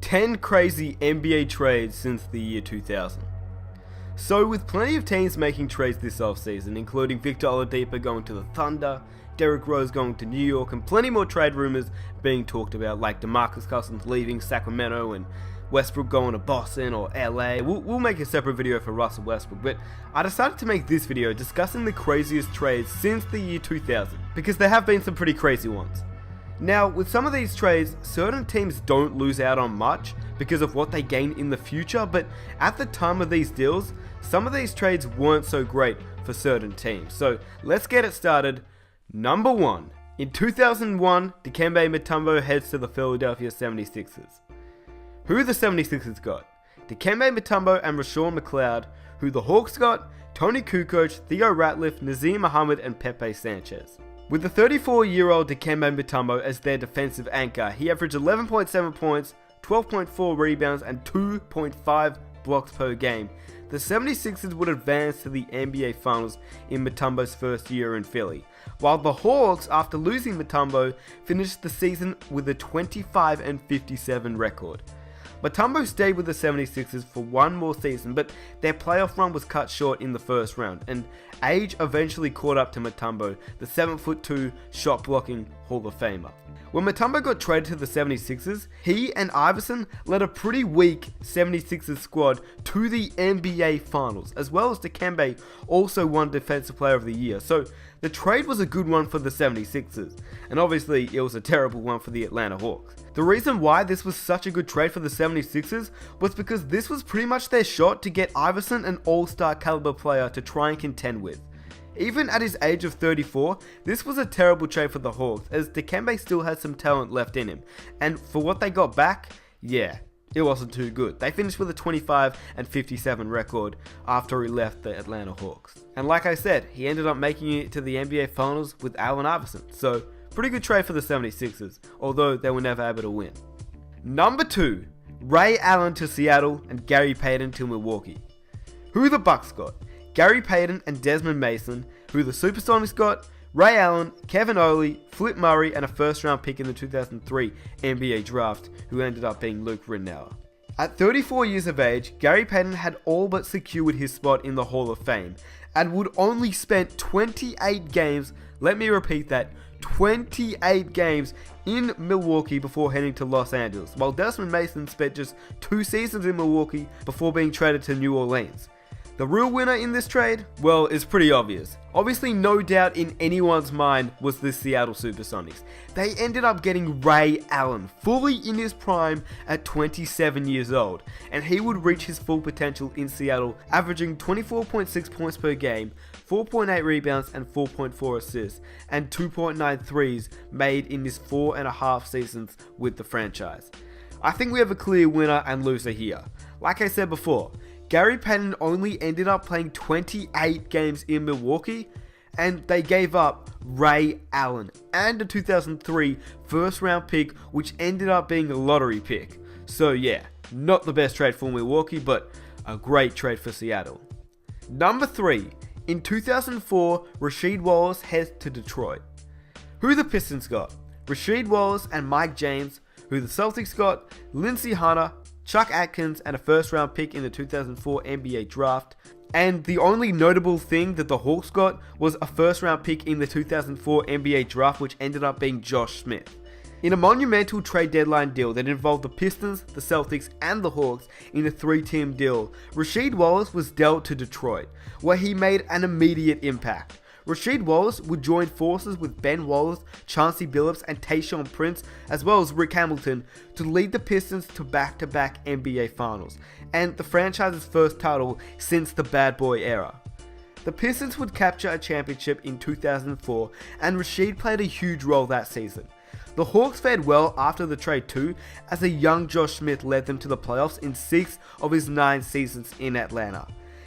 10 crazy NBA trades since the year 2000. So with plenty of teams making trades this offseason, including Victor Oladipo going to the Thunder, Derrick Rose going to New York, and plenty more trade rumors being talked about, like DeMarcus Cousins leaving Sacramento and Westbrook going to Boston or LA. We'll make a separate video for Russell Westbrook, but I decided to make this video discussing the craziest trades since the year 2000, because there have been some pretty crazy ones. Now, with some of these trades, certain teams don't lose out on much because of what they gain in the future, but at the time of these deals, some of these trades weren't so great for certain teams. So let's get it started. Number 1. In 2001, Dikembe Mutombo heads to the Philadelphia 76ers. Who the 76ers got? Dikembe Mutombo and Rashawn McLeod. Who the Hawks got? Tony Kukoc, Theo Ratliff, Nazir Muhammad, and Pepe Sanchez. With the 34-year-old Dikembe Mutombo as their defensive anchor, he averaged 11.7 points, 12.4 rebounds, and 2.5 blocks per game. The 76ers would advance to the NBA Finals in Mutombo's first year in Philly, while the Hawks, after losing Mutombo, finished the season with a 25-57 record. Mutombo stayed with the 76ers for one more season, but their playoff run was cut short in the first round, and age eventually caught up to Mutombo, the 7'2" shot-blocking Hall of Famer. When Mutombo got traded to the 76ers, he and Iverson led a pretty weak 76ers squad to the NBA Finals, as well as Dikembe also won Defensive Player of the Year. So the trade was a good one for the 76ers, and obviously it was a terrible one for the Atlanta Hawks. The reason why this was such a good trade for the 76ers was because this was pretty much their shot to get Iverson an all-star caliber player to try and contend with. Even at his age of 34, this was a terrible trade for the Hawks, as Dikembe still had some talent left in him, and for what they got back, yeah, it wasn't too good. They finished with a 25-57 record after he left the Atlanta Hawks. And like I said, he ended up making it to the NBA Finals with Allen Iverson, so pretty good trade for the 76ers, although they were never able to win. Number 2, Ray Allen to Seattle and Gary Payton to Milwaukee. Who the Bucks got? Gary Payton and Desmond Mason. Who the Supersonics got? Ray Allen, Kevin Ollie, Flip Murray, and a first-round pick in the 2003 NBA Draft, who ended up being Luke Ridnour. At 34 years of age, Gary Payton had all but secured his spot in the Hall of Fame, and would only spend 28 games, let me repeat that, 28 games in Milwaukee before heading to Los Angeles, while Desmond Mason spent just 2 seasons in Milwaukee before being traded to New Orleans. The real winner in this trade? Well, it's pretty obvious. Obviously, no doubt in anyone's mind was the Seattle Supersonics. They ended up getting Ray Allen, fully in his prime at 27 years old, and he would reach his full potential in Seattle, averaging 24.6 points per game, 4.8 rebounds and 4.4 assists, and 2.9 threes made in his 4.5 seasons with the franchise. I think we have a clear winner and loser here. Like I said before, Gary Payton only ended up playing 28 games in Milwaukee, and they gave up Ray Allen and a 2003 first round pick, which ended up being a lottery pick. So yeah, not the best trade for Milwaukee, but a great trade for Seattle. Number 3, in 2004, Rasheed Wallace heads to Detroit. Who the Pistons got? Rasheed Wallace and Mike James. Who the Celtics got? Lindsey Hunter, Chuck Atkins, and a first round pick in the 2004 NBA Draft. And the only notable thing that the Hawks got was a first round pick in the 2004 NBA Draft, which ended up being Josh Smith. In a monumental trade deadline deal that involved the Pistons, the Celtics, and the Hawks in a 3-team deal, Rasheed Wallace was dealt to Detroit, where he made an immediate impact. Rasheed Wallace would join forces with Ben Wallace, Chauncey Billups, and Tayshaun Prince, as well as Rick Hamilton, to lead the Pistons to back-to-back NBA Finals, and the franchise's first title since the Bad Boy era. The Pistons would capture a championship in 2004, and Rasheed played a huge role that season. The Hawks fared well after the trade too, as a young Josh Smith led them to the playoffs in 6 of his 9 seasons in Atlanta.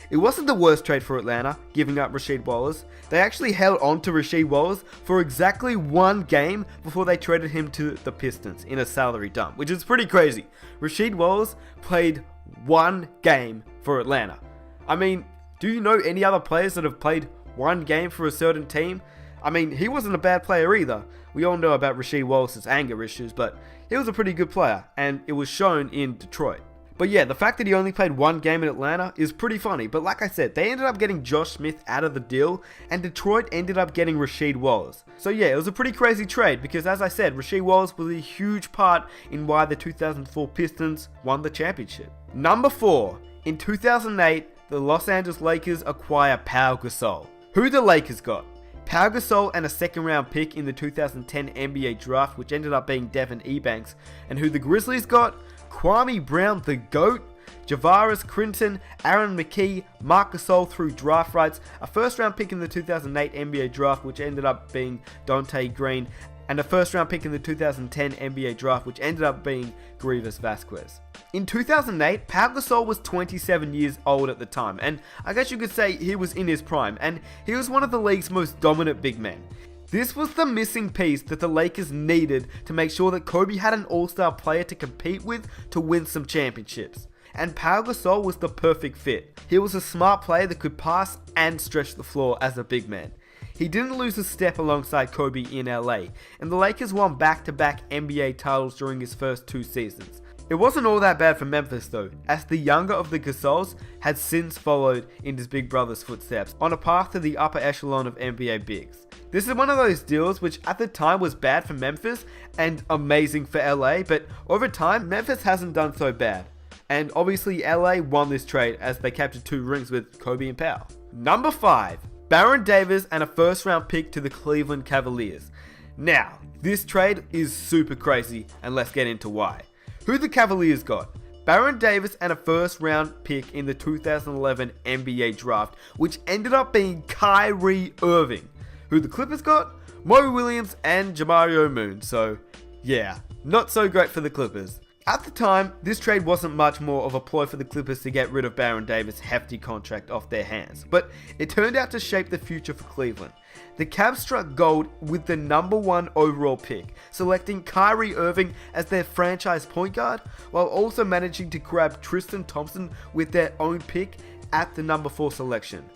It wasn't the worst trade for Atlanta, giving up Rasheed Wallace. They actually held on to Rasheed Wallace for exactly 1 game before they traded him to the Pistons in a salary dump, which is pretty crazy. Rasheed Wallace played 1 game for Atlanta. I mean, do you know any other players that have played 1 game for a certain team? I mean, he wasn't a bad player either. We all know about Rasheed Wallace's anger issues, but he was a pretty good player, and it was shown in Detroit. But yeah, the fact that he only played one game in Atlanta is pretty funny, but like I said, they ended up getting Josh Smith out of the deal, and Detroit ended up getting Rasheed Wallace. So yeah, it was a pretty crazy trade, because as I said, Rasheed Wallace was a huge part in why the 2004 Pistons won the championship. Number 4, in 2008, the Los Angeles Lakers acquire Pau Gasol. Who the Lakers got? Pau Gasol and a second round pick in the 2010 NBA draft, which ended up being Devin Ebanks. And who the Grizzlies got? Kwame Brown, the GOAT, Javaris Critton, Aaron McKee, Marc Gasol through draft rights, a first round pick in the 2008 NBA draft, which ended up being Dante Green, and a first round pick in the 2010 NBA draft, which ended up being Grievous Vasquez. In 2008, Pau Gasol was 27 years old at the time, and I guess you could say he was in his prime, and he was one of the league's most dominant big men. This was the missing piece that the Lakers needed to make sure that Kobe had an all-star player to compete with to win some championships. And Pau Gasol was the perfect fit. He was a smart player that could pass and stretch the floor as a big man. He didn't lose a step alongside Kobe in LA, and the Lakers won back-to-back NBA titles during his first 2 seasons. It wasn't all that bad for Memphis though, as the younger of the Gasols had since followed in his big brother's footsteps on a path to the upper echelon of NBA bigs. This is one of those deals which at the time was bad for Memphis and amazing for LA, but over time Memphis hasn't done so bad. And obviously LA won this trade as they captured 2 rings with Kobe and Pau. Number 5, Baron Davis and a first round pick to the Cleveland Cavaliers. Now, this trade is super crazy, and let's get into why. Who the Cavaliers got? Baron Davis and a first round pick in the 2011 NBA draft, which ended up being Kyrie Irving. Who the Clippers got? Mo Williams and Jamario Moon. So yeah, not so great for the Clippers. At the time, this trade wasn't much more of a ploy for the Clippers to get rid of Baron Davis' hefty contract off their hands, but it turned out to shape the future for Cleveland. The Cavs struck gold with the number 1 overall pick, selecting Kyrie Irving as their franchise point guard, while also managing to grab Tristan Thompson with their own pick at the number 4 selection.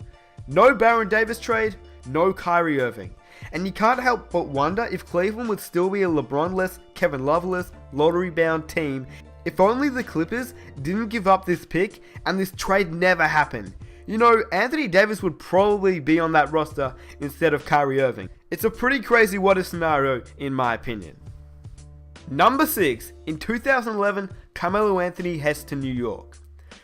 No Baron Davis trade, no Kyrie Irving. And you can't help but wonder if Cleveland would still be a LeBron-less, Kevin Love-less, lottery-bound team if only the Clippers didn't give up this pick and this trade never happened. You know, Anthony Davis would probably be on that roster instead of Kyrie Irving. It's a pretty crazy what-if scenario in my opinion. Number 6, in 2011, Carmelo Anthony heads to New York.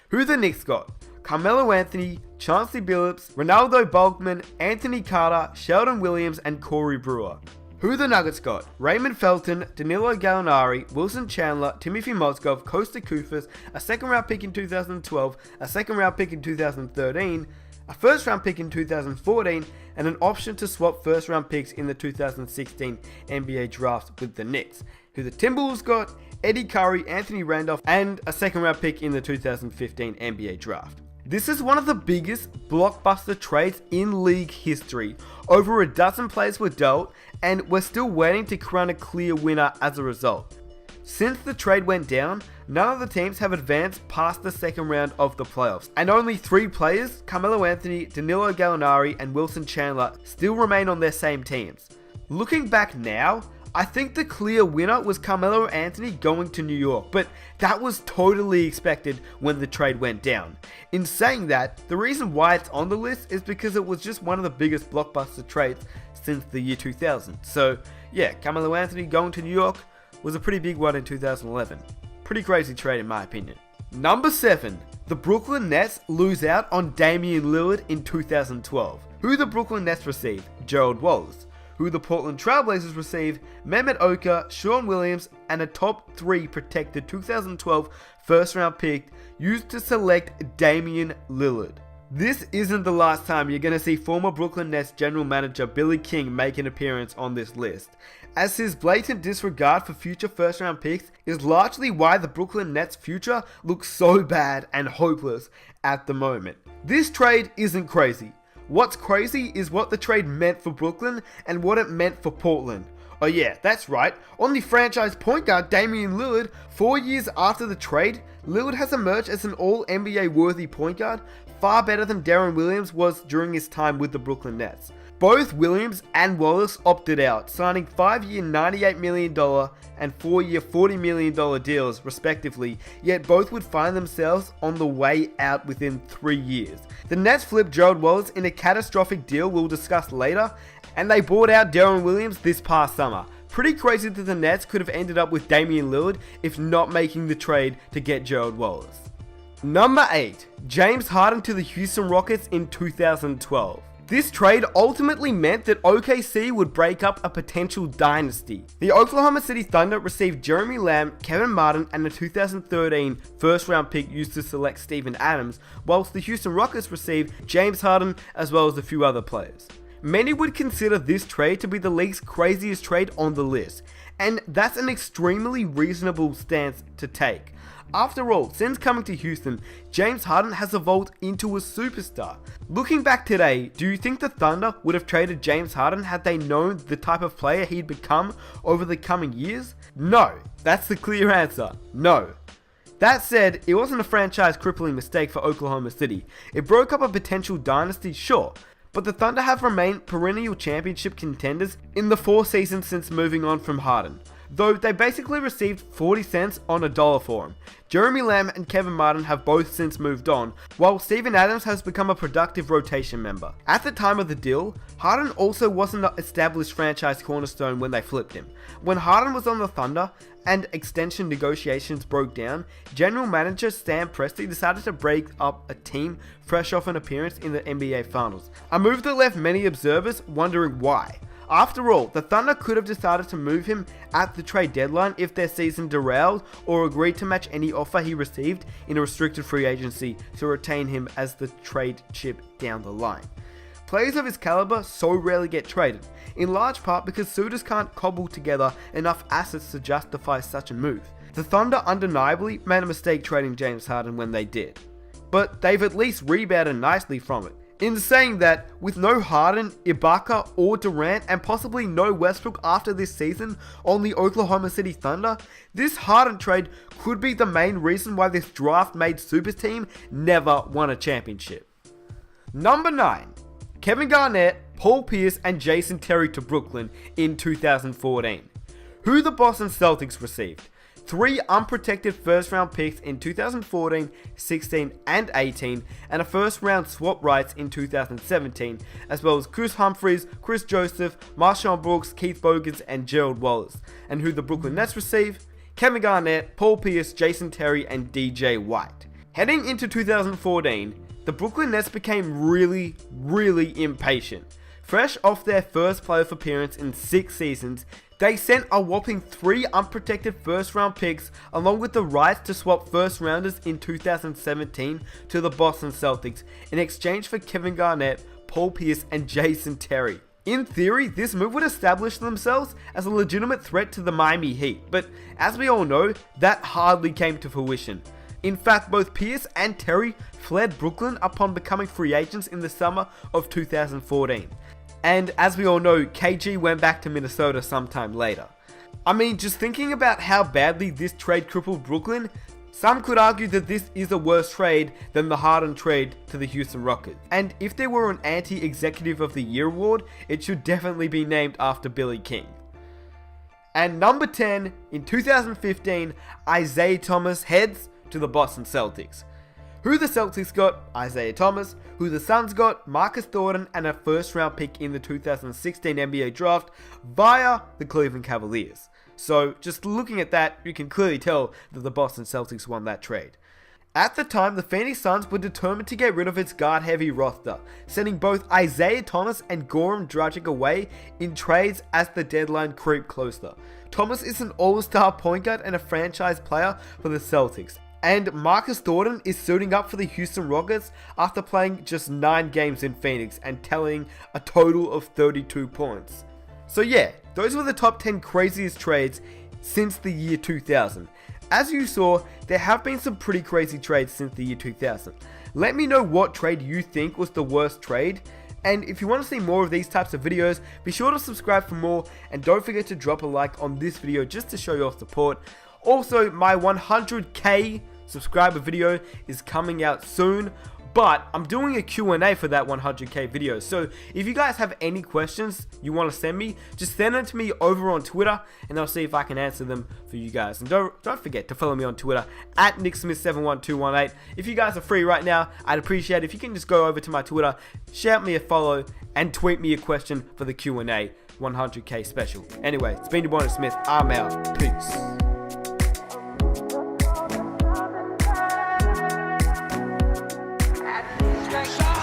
Who the Knicks got? Carmelo Anthony, Chauncey Billups, Ronaldo Bogman, Anthony Carter, Sheldon Williams, and Corey Brewer. Who the Nuggets got? Raymond Felton, Danilo Gallinari, Wilson Chandler, Timothy Mozgov, Kosta Koufos, a second round pick in 2012, a second round pick in 2013, a first round pick in 2014, and an option to swap first round picks in the 2016 NBA draft with the Knicks. Who the Timberwolves got? Eddie Curry, Anthony Randolph, and a second round pick in the 2015 NBA draft. This is one of the biggest blockbuster trades in league history. Over a dozen players were dealt, and we're still waiting to crown a clear winner as a result. Since the trade went down, none of the teams have advanced past the second round of the playoffs, and only 3 players, Carmelo Anthony, Danilo Gallinari, and Wilson Chandler, still remain on their same teams. Looking back now, I think the clear winner was Carmelo Anthony going to New York, but that was totally expected when the trade went down. In saying that, the reason why it's on the list is because it was just one of the biggest blockbuster trades since the year 2000. So yeah, Carmelo Anthony going to New York was a pretty big one in 2011. Pretty crazy trade in my opinion. Number 7, the Brooklyn Nets lose out on Damian Lillard in 2012. Who the Brooklyn Nets received? Gerald Wallace. Who the Portland Trailblazers received? Mehmet Oka, Sean Williams, and a top 3 protected 2012 first round pick used to select Damian Lillard. This isn't the last time you're going to see former Brooklyn Nets general manager Billy King make an appearance on this list, as his blatant disregard for future first round picks is largely why the Brooklyn Nets' future looks so bad and hopeless at the moment. This trade isn't crazy. What's crazy is what the trade meant for Brooklyn and what it meant for Portland. Oh yeah, that's right. On the franchise point guard Damian Lillard, 4 years after the trade, Lillard has emerged as an all-NBA worthy point guard, far better than Deron Williams was during his time with the Brooklyn Nets. Both Williams and Wallace opted out, signing 5-year $98 million and 4-year $40 million deals respectively, yet both would find themselves on the way out within 3 years. The Nets flipped Gerald Wallace in a catastrophic deal we'll discuss later, and they bought out Deron Williams this past summer. Pretty crazy that the Nets could have ended up with Damian Lillard if not making the trade to get Gerald Wallace. Number 8. James Harden to the Houston Rockets in 2012. This trade ultimately meant that OKC would break up a potential dynasty. The Oklahoma City Thunder received Jeremy Lamb, Kevin Martin, and a 2013 first-round pick used to select Steven Adams, whilst the Houston Rockets received James Harden as well as a few other players. Many would consider this trade to be the league's craziest trade on the list, and that's an extremely reasonable stance to take. After all, since coming to Houston, James Harden has evolved into a superstar. Looking back today, do you think the Thunder would have traded James Harden had they known the type of player he'd become over the coming years? No. That's the clear answer. No. That said, it wasn't a franchise-crippling mistake for Oklahoma City. It broke up a potential dynasty, sure, but the Thunder have remained perennial championship contenders in the 4 seasons since moving on from Harden, though they basically received 40 cents on a dollar for him. Jeremy Lamb and Kevin Martin have both since moved on, while Steven Adams has become a productive rotation member. At the time of the deal, Harden also wasn't an established franchise cornerstone when they flipped him. When Harden was on the Thunder and extension negotiations broke down, general manager Sam Presti decided to break up a team fresh off an appearance in the NBA Finals, a move that left many observers wondering why. After all, the Thunder could have decided to move him at the trade deadline if their season derailed, or agreed to match any offer he received in a restricted free agency to retain him as the trade chip down the line. Players of his caliber so rarely get traded, in large part because suitors can't cobble together enough assets to justify such a move. The Thunder undeniably made a mistake trading James Harden when they did, but they've at least rebounded nicely from it. In saying that, with no Harden, Ibaka, or Durant, and possibly no Westbrook after this season on the Oklahoma City Thunder, this Harden trade could be the main reason why this draft-made super team never won a championship. Number 9. Kevin Garnett, Paul Pierce, and Jason Terry to Brooklyn in 2014. Who the Boston Celtics received 3 unprotected first-round picks in 2014, 16, and 18, and a first-round swap rights in 2017, as well as Chris Humphries, Chris Joseph, Marshawn Brooks, Keith Bogans, and Gerald Wallace. And who the Brooklyn Nets receive? Kevin Garnett, Paul Pierce, Jason Terry, and DJ White. Heading into 2014, the Brooklyn Nets became really impatient. Fresh off their first playoff appearance in 6 seasons, they sent a whopping 3 unprotected first-round picks along with the rights to swap first-rounders in 2017 to the Boston Celtics in exchange for Kevin Garnett, Paul Pierce, and Jason Terry. In theory, this move would establish themselves as a legitimate threat to the Miami Heat, but as we all know, that hardly came to fruition. In fact, both Pierce and Terry fled Brooklyn upon becoming free agents in the summer of 2014. And as we all know, KG went back to Minnesota sometime later. I mean, just thinking about how badly this trade crippled Brooklyn, some could argue that this is a worse trade than the Harden trade to the Houston Rockets. And if there were an anti-executive of the year award, it should definitely be named after Billy King. And number 10, in 2015, Isaiah Thomas heads to the Boston Celtics. Who the Celtics got? Isaiah Thomas. Who the Suns got? Marcus Thornton and a first round pick in the 2016 NBA draft via the Cleveland Cavaliers. So just looking at that, you can clearly tell that the Boston Celtics won that trade. At the time, the Phoenix Suns were determined to get rid of its guard-heavy roster, sending both Isaiah Thomas and Goran Dragic away in trades as the deadline creeped closer. Thomas is an all-star point guard and a franchise player for the Celtics. And Marcus Thornton is suiting up for the Houston Rockets after playing just 9 games in Phoenix and tallying a total of 32 points. So yeah, those were the top 10 craziest trades since the year 2000. As you saw, there have been some pretty crazy trades since the year 2000. Let me know what trade you think was the worst trade. And if you want to see more of these types of videos, be sure to subscribe for more, and don't forget to drop a like on this video just to show your support. Also, my 100k subscriber video is coming out soon, But I'm doing a Q&A for that 100k video. So if you guys have any questions you want to send me, just send them to me over on Twitter, and I'll see if I can answer them for you guys. And don't forget to follow me on Twitter at nicksmith71218. If you guys are free right now, I'd appreciate it if you can just go over to my Twitter, shout me a follow, and tweet me a question for the Q&A 100k special. Anyway, it's been your boy Smith. I'm out. Peace. Shot.